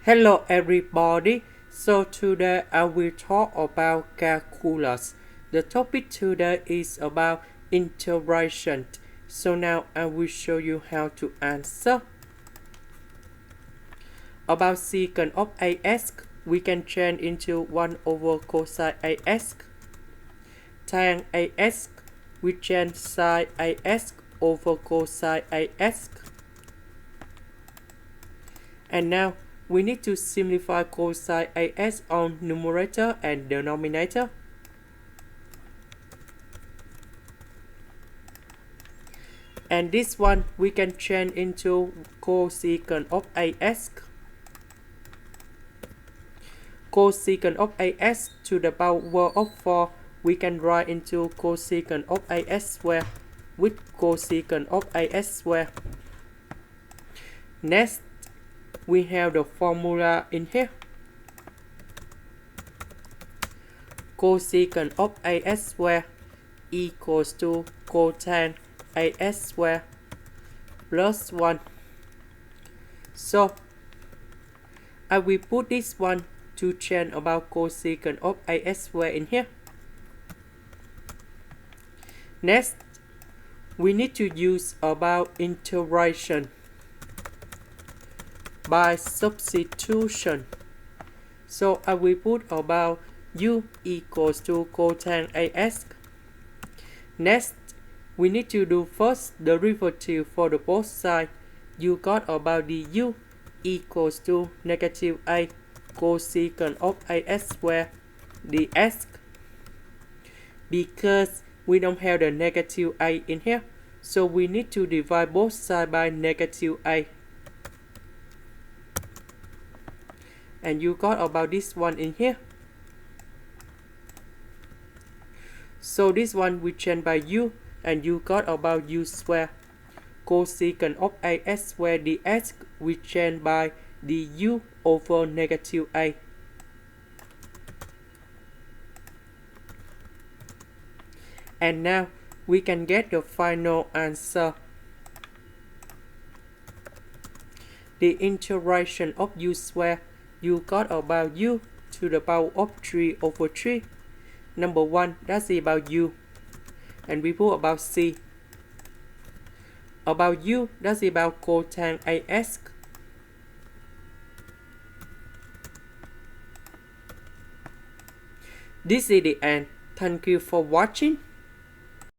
Hello everybody, so today I will talk about calculus. The topic today is about integration. So now I will show you how to answer. About secant of AX, we can change into 1 over cosine AX. Tan AX, we change sine AX over cosine AX. And now we need to simplify cosine AX on numerator and denominator. And this one we can change into cosecant of AX. Cosecant of AX to the power of 4 we can write into cosecant of AX squared with cosecant of AX squared. Next, we have the formula in here. Cosecant of AX squared equals to cotan AX squared plus 1. So, I will put this one to change about cosecant of AX squared in here. Next, we need to use about integration by substitution. So I will put about u equals to cotan AX. Next, we need to do first derivative for the both sides. You got about the u equals to negative a cosecant of AX squared dx. Because we don't have the negative a in here, so we need to divide both sides by negative a. And you got about this one in here. So this one we change by u, and you got about u squared. Cosecant of AX squared dx we change by du over negative a. And now we can get the final answer. The integration of u squared, you got about u to the power of 3 over 3. Number 1, that's about u. And we put about c. About u, that's about cotan AX. This is the end. Thank you for watching.